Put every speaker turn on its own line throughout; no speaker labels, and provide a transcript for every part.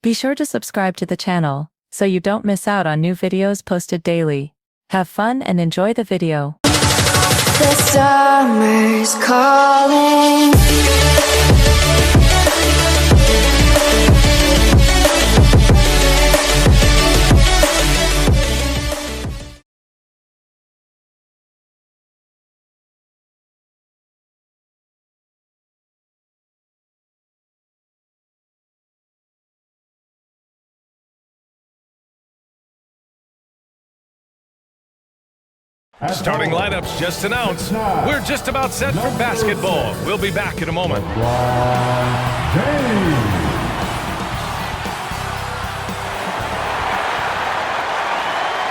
Be sure to subscribe to the channel, so you don't miss out on new videos posted daily. Have fun and enjoy the video.
The summer's calling.
Starting lineups just announced. We're just about set for basketball. We'll be back in a moment.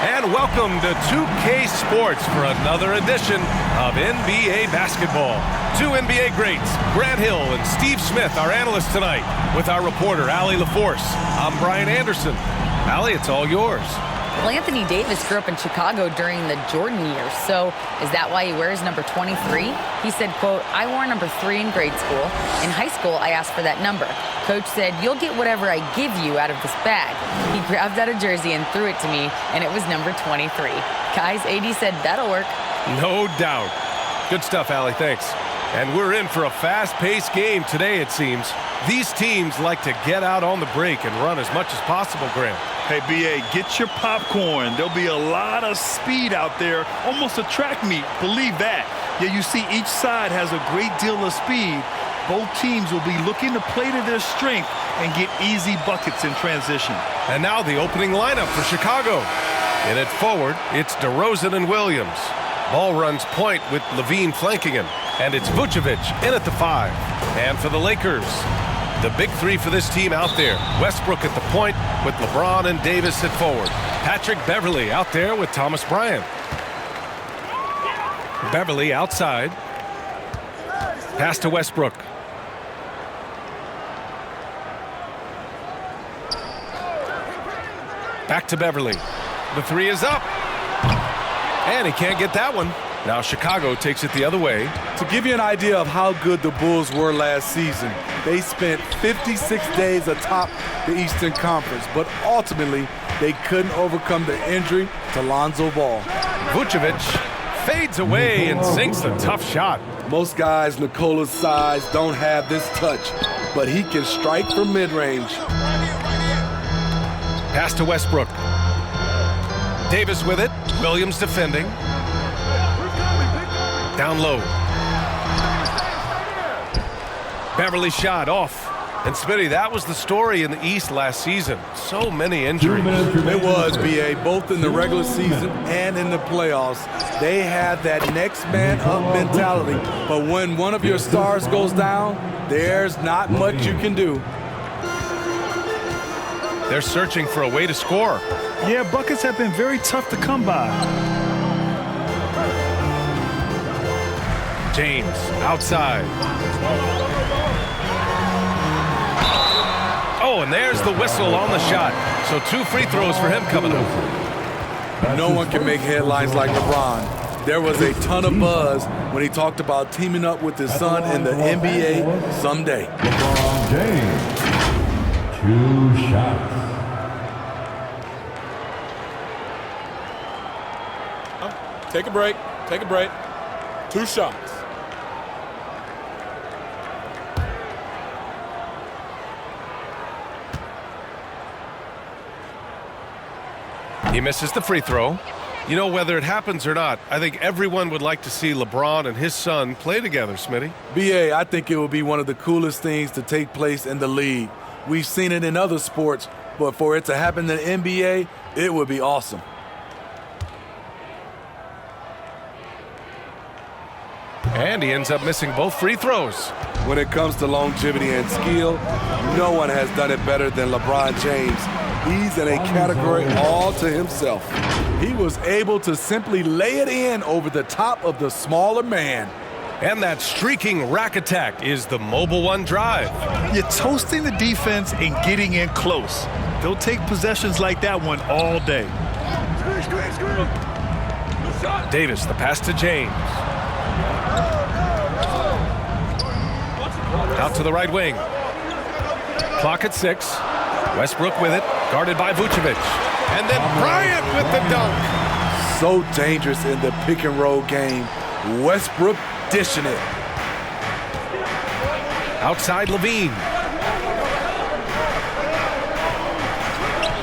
And welcome to 2K Sports for another edition of NBA basketball. Two NBA greats, Grant Hill and Steve Smith, our analysts tonight, with our reporter, Allie LaForce. I'm Brian Anderson. Allie, it's all yours.
Well, Anthony Davis grew up in Chicago during the Jordan years, so is that why he wears number 23? He said, quote, "I wore number 3 in grade school. In high school, I asked for that number. Coach said, you'll get whatever I give you out of this bag." He grabbed out a jersey and threw it to me, and it was number 23. Guys, AD said, that'll work.
No doubt. Good stuff, Allie, thanks. And we're in for a fast-paced game today, it seems. These teams like to get out on the break and run as much as possible, Graham.
Hey, BA, get your popcorn. There'll be a lot of speed out there, almost a track meet, believe that. Yeah, you see each side has a great deal of speed. Both teams will be looking to play to their strength and get easy buckets in transition.
And now the opening lineup for Chicago. In it forward, it's DeRozan and Williams. Ball runs point with Levine flanking him. And it's Vucevic in at the 5. And for the Lakers, the big three for this team out there. Westbrook at the point with LeBron and Davis at forward. Patrick Beverley out there with Thomas Bryant. Beverley outside. Pass to Westbrook. Back to Beverley. The 3 is up. And he can't get that one. Now Chicago takes it the other way.
To give you an idea of how good the Bulls were last season, they spent 56 days atop the Eastern Conference, but ultimately they couldn't overcome the injury to Lonzo Ball.
Vucevic fades away and sinks the tough shot.
Most guys Nikola's size don't have this touch, but he can strike from mid-range.
Pass to Westbrook. Davis with it. Williams defending. Down low. Beverly shot off. And Smitty, that was the story in the East last season. So many injuries.
It was, BA, both in the regular season and in the playoffs. They had that next man up mentality. But when one of your stars goes down, there's not much you can do.
They're searching for a way to score.
Yeah, buckets have been very tough to come by.
James outside. Oh, and there's the whistle on the shot. So 2 free throws for him coming up.
No one can make headlines like LeBron. There was a ton of buzz when he talked about teaming up with his son in the NBA someday.
LeBron James, 2 shots.
Take a break. Take a break. 2 shots.
He misses the free throw. You know, whether it happens or not, I think everyone would like to see LeBron and his son play together, Smitty.
BA, I think it would be one of the coolest things to take place in the league. We've seen it in other sports, but for it to happen in the NBA, it would be awesome.
And he ends up missing both free throws.
When it comes to longevity and skill, no one has done it better than LeBron James. He's in a category all to himself. He was able to simply lay it in over the top of the smaller man.
And that streaking rack attack is the Mobile One drive.
You're toasting the defense and getting in close. They'll take possessions like that one all day.
Davis, the pass to James. Out to the right wing. Clock at 6. Westbrook with it, guarded by Vucevic. And then Bryant with the dunk.
So dangerous in the pick and roll game. Westbrook dishing it.
Outside Levine.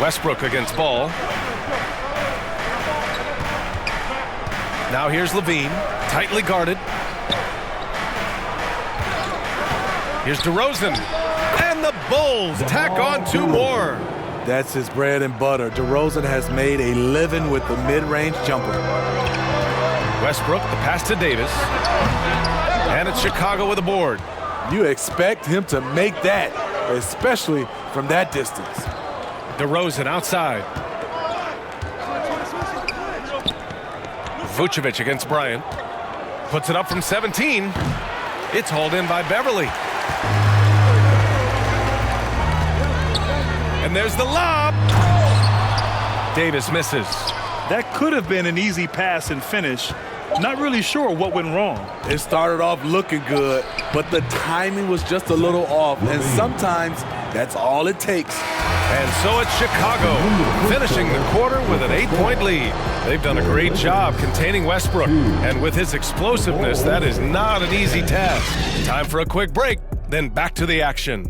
Westbrook against Ball. Now here's Levine, tightly guarded. Here's DeRozan. And the Bulls tack on 2 more.
That's his bread and butter. DeRozan has made a living with the mid-range jumper.
Westbrook, the pass to Davis. And it's Chicago with a board.
You expect him to make that, especially from that distance.
DeRozan outside. Vucevic against Bryant. Puts it up from 17. It's hauled in by Beverly. And there's the lob. Davis misses.
That could have been an easy pass and finish. Not really sure what went wrong.
It started off looking good, but the timing was just a little off, and sometimes that's all it takes.
And so it's Chicago, finishing the quarter with an 8-point lead. They've done a great job containing Westbrook, and with his explosiveness, that is not an easy task. Time for a quick break, then back to the action.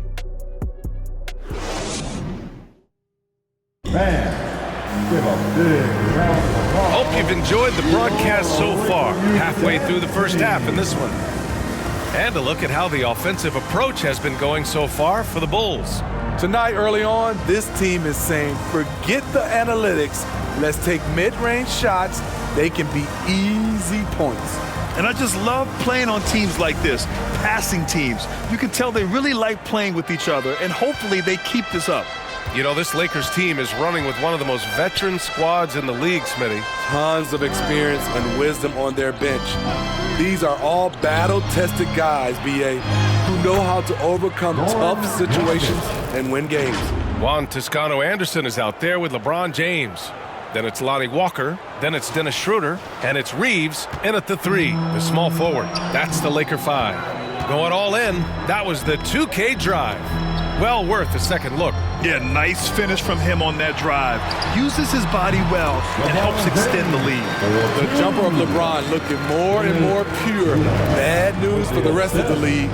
Hope you've enjoyed the broadcast so far. Halfway through the first half in this one. And a look at how the offensive approach has been going so far for the Bulls.
Tonight, early on, this team is saying, forget the analytics. Let's take mid-range shots. They can be easy points.
And I just love playing on teams like this, passing teams. You can tell they really like playing with each other, and hopefully they keep this up.
You know, this Lakers team is running with one of the most veteran squads in the league, Smitty.
Tons of experience and wisdom on their bench. These are all battle-tested guys, B.A., who know how to overcome tough situations and win games.
Juan Toscano-Anderson is out there with LeBron James. Then it's Lonnie Walker. Then it's Dennis Schroeder. And it's Reeves in at the 3, the small forward. That's the Laker 5. Going all in, that was the 2K drive. Well worth a second look.
Yeah, nice finish from him on that drive. Uses his body well and helps extend the lead.
The jumper of LeBron looking more and more pure. Bad news for the rest of the league.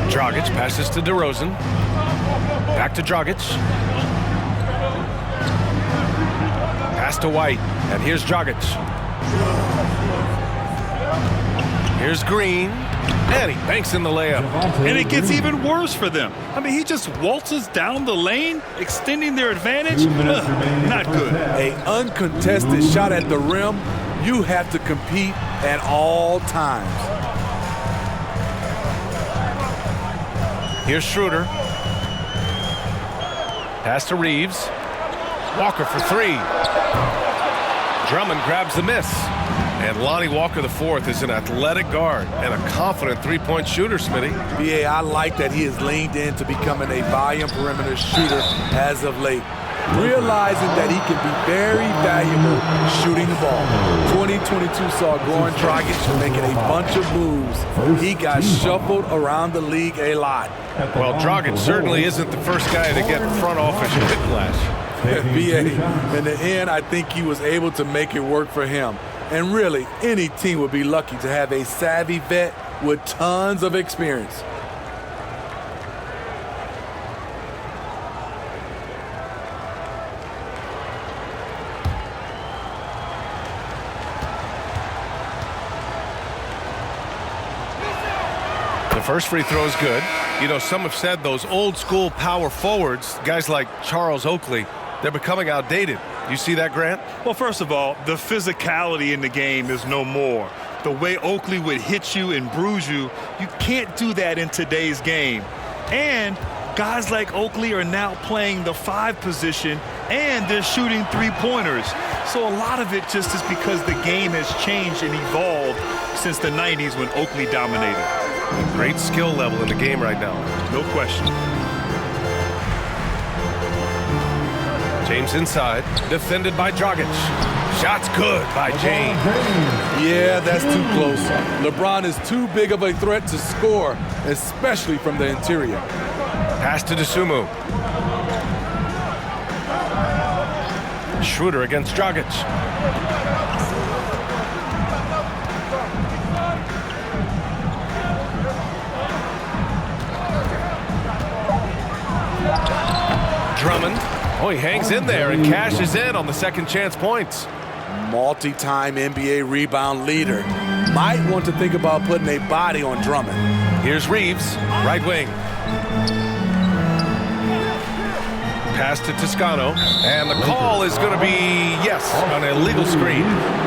Dragic passes to DeRozan. Back to Dragic. Pass to White. And here's Dragic. Here's Green. And he banks in the layup.
And it gets even worse for them. I mean, he just waltzes down the lane, extending their advantage. Not good.
An uncontested shot at the rim. You have to compete at all times.
Here's Schroeder. Pass to Reeves. Walker for 3. Drummond grabs the miss. And Lonnie Walker IV is an athletic guard and a confident three-point shooter, Smitty.
B.A., I like that he has leaned in to becoming a volume perimeter shooter as of late, realizing that he can be very valuable shooting the ball. 2022 saw Goran Dragic making a bunch of moves. He got shuffled around the league a lot.
Well, Dragic certainly isn't the first guy to get front office whiplash.
B.A., in the end, I think he was able to make it work for him. And really, any team would be lucky to have a savvy vet with tons of experience.
The first free throw is good. You know, some have said those old school power forwards, guys like Charles Oakley, they're becoming outdated. You see that, Grant?
Well, first of all, the physicality in the game is no more. The way Oakley would hit you and bruise you, you can't do that in today's game. And guys like Oakley are now playing the 5 position, and they're shooting 3-pointers. So a lot of it just is because the game has changed and evolved since the 90s when Oakley dominated.
A great skill level in the game right now.
No question.
James inside, defended by Dragic. Shots good by James.
Yeah, that's too close. LeBron is too big of a threat to score, especially from the interior.
Pass to Dosunmu. Schroeder against Dragic. Drummond. Oh, he hangs in there and cashes in on the second chance points.
Multi-time NBA rebound leader. Might want to think about putting a body on Drummond.
Here's Reeves, right wing. Pass to Toscano, and the call is going to be, yes, an illegal screen.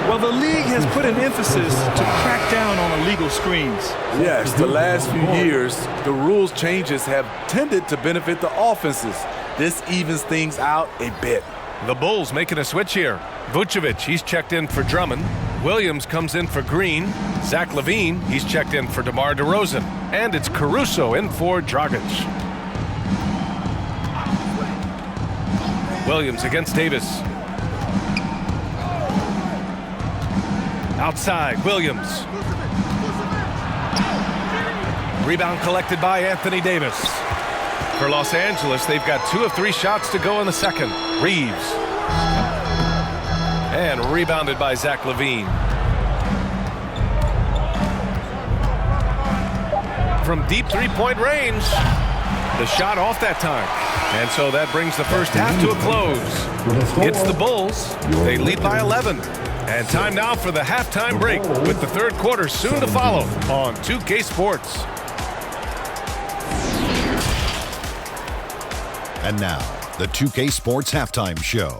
Well, the league has put an emphasis to crack down on illegal screens.
Yes, the last few years, the rules changes have tended to benefit the offenses. This evens things out a bit.
The Bulls making a switch here. Vucevic, he's checked in for Drummond. Williams comes in for Green. Zach LaVine, he's checked in for DeMar DeRozan. And it's Caruso in for Dragic. Williams against Davis. Outside, Williams. Rebound collected by Anthony Davis. For Los Angeles, they've got 2 of 3 shots to go in the second. Reeves. And rebounded by Zach LaVine. From deep three-point range. The shot off that time. And so that brings the first half to a close. It's the Bulls. They lead by 11. And time now for the halftime break, with the third quarter soon to follow on 2K Sports.
And now, the 2K Sports Halftime Show.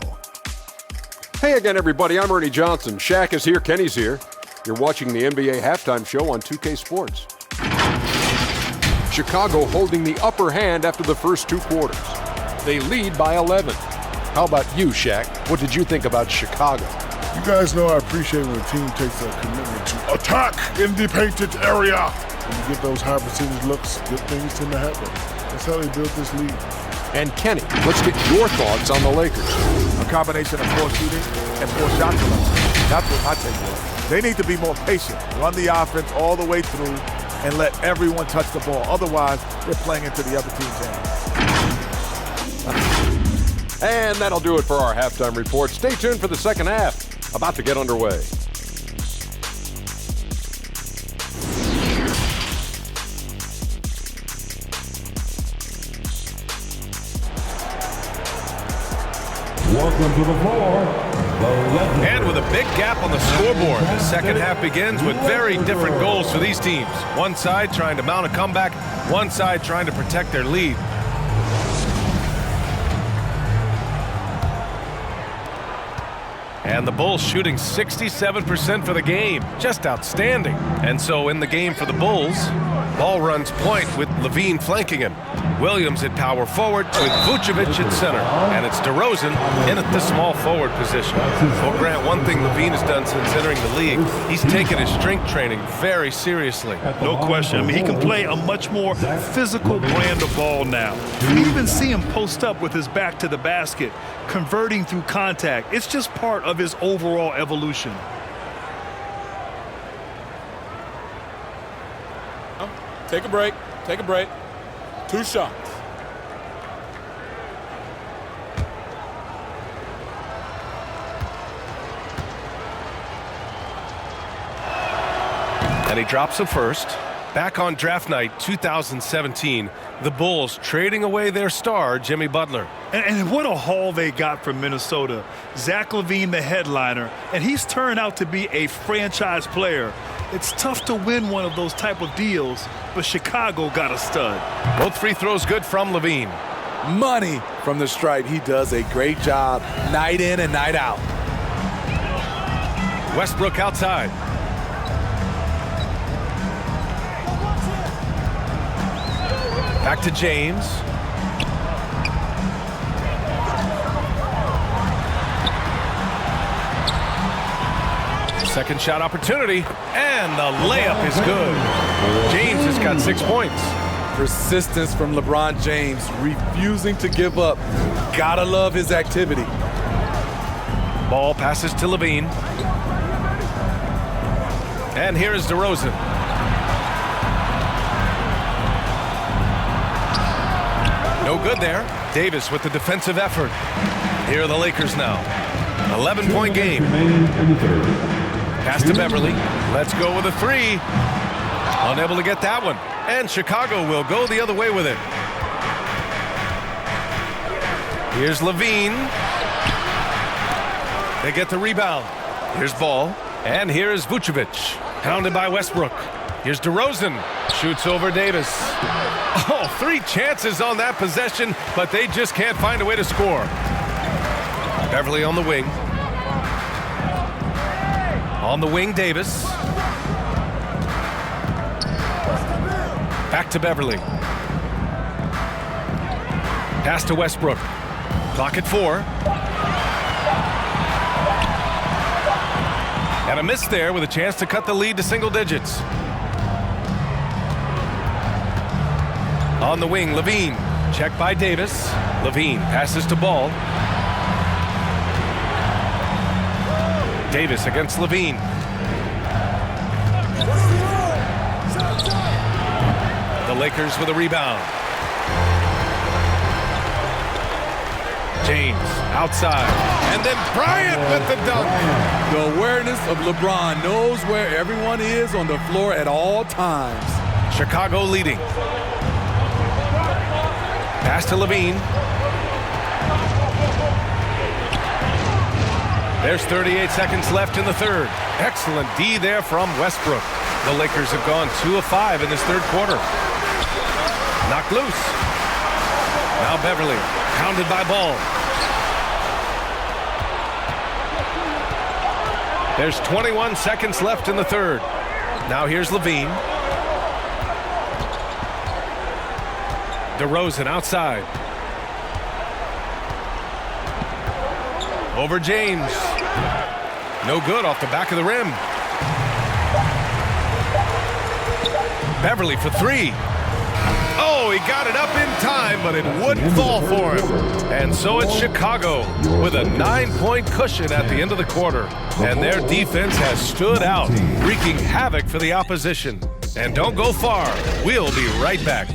Hey again, everybody. I'm Ernie Johnson. Shaq is here. Kenny's here. You're watching the NBA Halftime Show on 2K Sports. Chicago holding the upper hand after the first 2 quarters. They lead by 11. How about you, Shaq? What did you think about Chicago?
You guys know I appreciate when a team takes a commitment to attack in the painted area. When you get those high percentage looks, good things tend to happen. That's how they built this league.
And Kenny, let's get your thoughts on the Lakers.
A combination of poor shooting and poor shot selection. That's what my take was. They need to be more patient, run the offense all the way through, and let everyone touch the ball. Otherwise, they're playing into the other team's hands.
And that'll do it for our halftime report. Stay tuned for the second half. About to get underway.
Welcome to the floor.
And with a big gap on the scoreboard, the second half begins with very different goals for these teams. One side trying to mount a comeback, one side trying to protect their lead. And the Bulls shooting 67% for the game. Just outstanding. And so in the game for the Bulls, ball runs point with LaVine flanking him. Williams at power forward with Vucevic at center. And it's DeRozan in at the small forward position. Well, Grant, one thing LaVine has done since entering the league, he's taken his strength training very seriously.
No question. I mean, he can play a much more physical brand of ball now. You even see him post up with his back to the basket, converting through contact. It's just part of his overall evolution.
Take a break. Take a break. 2 shots.
And he drops a first. Back on draft night 2017, the Bulls trading away their star, Jimmy Butler.
And what a haul they got from Minnesota. Zach LaVine, the headliner, and he's turned out to be a franchise player. It's tough to win one of those type of deals, but Chicago got a stud.
Both free throws good from LaVine.
Money from the stripe. He does a great job night in and night out.
Westbrook outside. Back to James. Second shot opportunity, and the layup is good. James has got 6 points.
Persistence from LeBron James, refusing to give up. Gotta love his activity.
Ball passes to LaVine. And here is DeRozan. No No good there. Davis with the defensive effort. Here are the Lakers now. 11-point game. Pass to Beverly. Let's go with a three. Unable to get that one. And Chicago will go the other way with it. Here's Levine. They get the rebound. Here's Ball. And here's Vucevic. Hounded by Westbrook. Here's DeRozan. Shoots over Davis. Oh, 3 chances on that possession, but they just can't find a way to score. Beverly on the wing. On the wing, Davis. Back to Beverly. Pass to Westbrook. Clock at 4. And a miss there with a chance to cut the lead to single digits. On the wing, Levine. Checked by Davis. Levine passes to Ball. Davis against Levine. The Lakers with a rebound. James outside. And then Bryant with the dunk.
The awareness of LeBron knows where everyone is on the floor at all times.
Chicago leading. Pass to Levine. There's 38 seconds left in the third. Excellent D there from Westbrook. The Lakers have gone 2 of 5 in this third quarter. Knocked loose. Now Beverly, pounded by Ball. There's 21 seconds left in the third. Now here's Levine. DeRozan outside. Over James. No good off the back of the rim. Beverly for 3. Oh, he got it up in time, but it wouldn't fall for him. And so it's Chicago with a 9-point cushion at the end of the quarter. And their defense has stood out, wreaking havoc for the opposition. And don't go far. We'll be right back.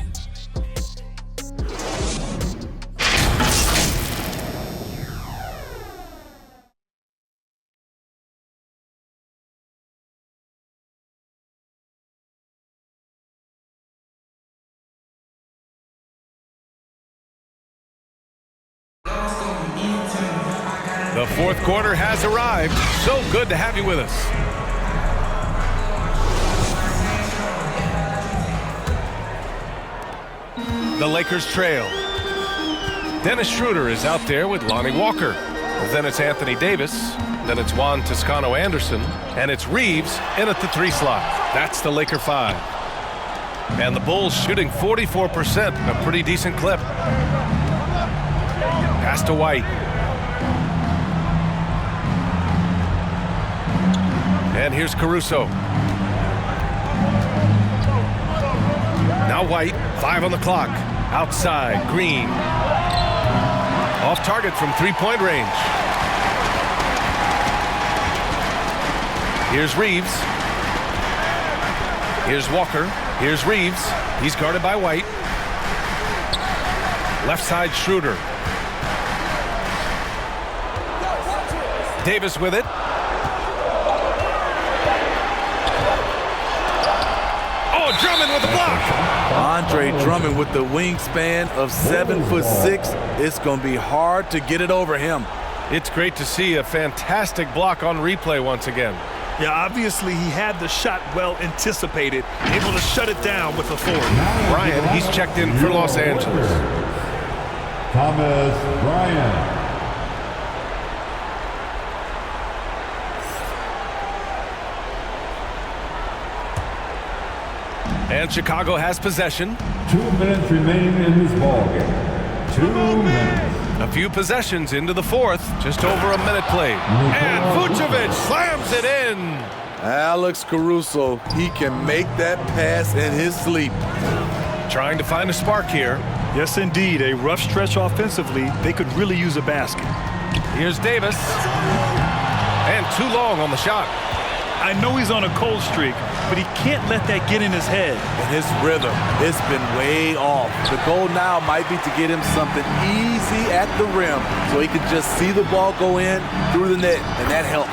The fourth quarter has arrived. So good to have you with us. The Lakers trail. Dennis Schroeder is out there with Lonnie Walker. Then it's Anthony Davis. Then it's Juan Toscano Anderson. And it's Reeves in at the 3 slot. That's the Laker 5. And the Bulls shooting 44%, a pretty decent clip. Pass to White. And here's Caruso. Now White, 5 on the clock. Outside, Green. Off target from 3-point range. Here's Reeves. Here's Walker. Here's Reeves. He's guarded by White. Left side, Schroeder. Davis with it. Drummond with the block.
Andre Drummond with the wingspan of 7'6". It's going to be hard to get it over him.
It's great to see a fantastic block on replay once again.
Yeah, obviously he had the shot well anticipated, able to shut it down with authority.
Bryant, he's checked in for Los Angeles.
Thomas Bryant.
And Chicago has possession.
2 minutes remaining in this ballgame. 2 minutes.
A few possessions into the fourth. Just over a minute played. And Vucevic slams it in.
Alex Caruso, he can make that pass in his sleep.
Trying to find a spark here.
Yes, indeed. A rough stretch offensively. They could really use a basket.
Here's Davis. And too long on the shot.
I know he's on a cold streak, but he can't let that get in his head.
And his rhythm, it's been way off. The goal now might be to get him something easy at the rim so he can just see the ball go in through the net, and that helps.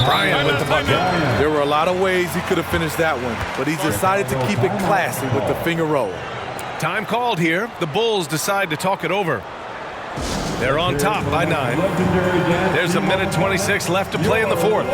Bryant with the bucket.
There were a lot of ways he could have finished that one, but he decided to keep it classy with the finger roll.
Time called here. The Bulls decide to talk it over. They're on top by 9. There's a minute 26 left to play in the fourth.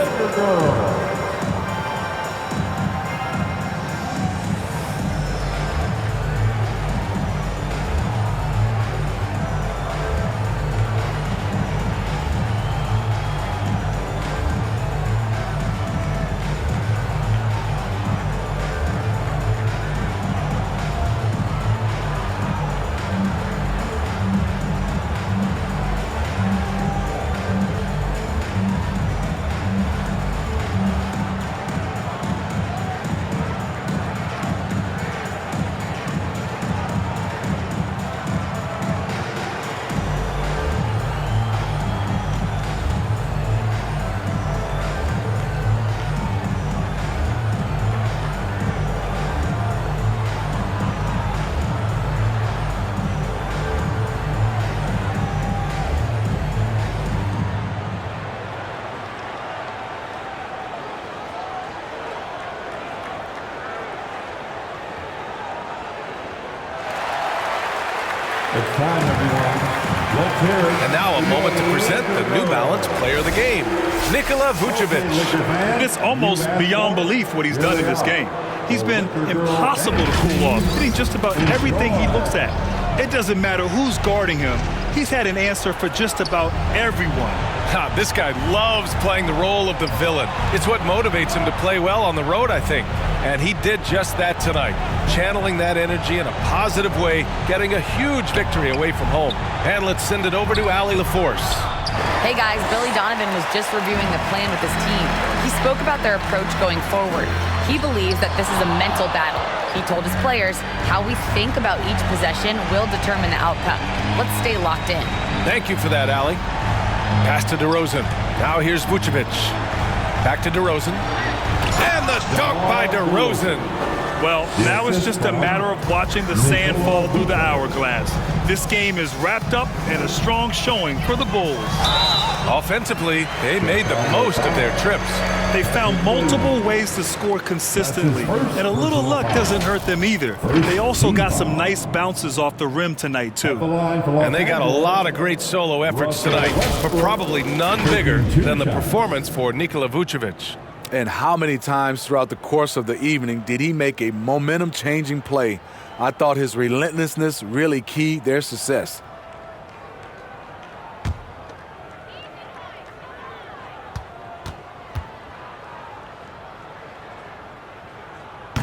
It's time, everyone. Let's hear it.
And now a moment to present the New Balance Player of the Game, Nikola Vucevic.
It's almost beyond belief what he's done in this game. He's been impossible to cool off, hitting just about everything he looks at. It doesn't matter who's guarding him. He's had an answer for just about everyone.
This guy loves playing the role of the villain. It's what motivates him to play well on the road, I think. And he did just that tonight, channeling that energy in a positive way, getting a huge victory away from home. And let's send it over to Allie LaForce.
Hey guys, Billy Donovan was just reviewing the plan with his team. He spoke about their approach going forward. He believes that this is a mental battle. He told his players how we think about each possession will determine the outcome. Let's stay locked in.
Thank you for that, Allie. Pass to DeRozan. Now here's Vucevic. Back to DeRozan. And the dunk by DeRozan.
Well, now it's just a matter of watching the sand fall through the hourglass. This game is wrapped up in a strong showing for the Bulls.
Offensively, they made the most of their trips.
They found multiple ways to score consistently, and a little luck doesn't hurt them either. They also got some nice bounces off the rim tonight, too.
And they got a lot of great solo efforts tonight, but probably none bigger than the performance for Nikola Vucevic.
And how many times throughout the course of the evening did he make a momentum-changing play? I thought his relentlessness really keyed their success.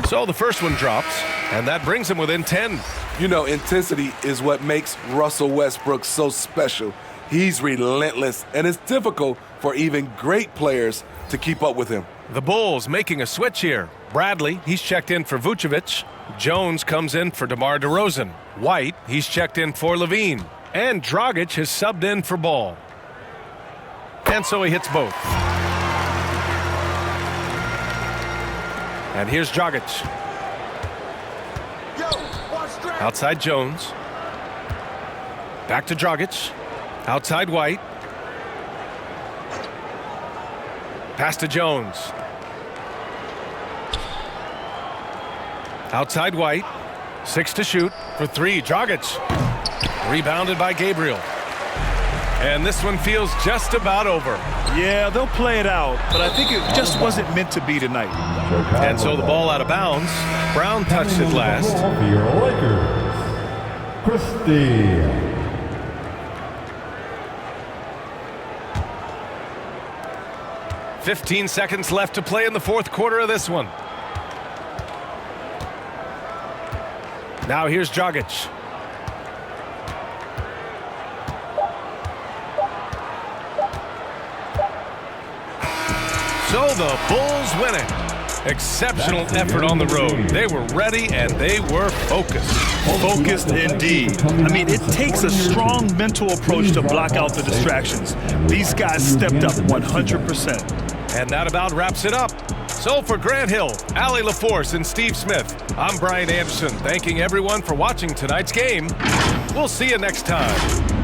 So the first one drops, and that brings him within 10.
You know, intensity is what makes Russell Westbrook so special. He's relentless, and it's difficult for even great players to keep up with him.
The Bulls making a switch here. Bradley, he's checked in for Vucevic. Jones comes in for DeMar DeRozan. White, he's checked in for Levine. And Dragic has subbed in for Ball. And so he hits both. And here's Dragic. Outside Jones. Back to Dragic. Outside White. Pass to Jones. Outside White. 6 to shoot for 3. Dragic. Rebounded by Gabriel. And this one feels just about over.
Yeah, they'll play it out, but I think it just wasn't meant to be tonight.
And so the ball out of bounds. Brown touched it last.
For your Lakers, Christie.
15 seconds left to play in the fourth quarter of this one. Now here's Dragic. So the Bulls win it. Exceptional effort on the road. They were ready and they were focused.
Focused indeed. I mean, it takes a strong mental approach to block out the distractions. These guys stepped up 100%.
And that about wraps it up. So for Grant Hill, Allie LaForce, and Steve Smith, I'm Brian Anderson, thanking everyone for watching tonight's game. We'll see you next time.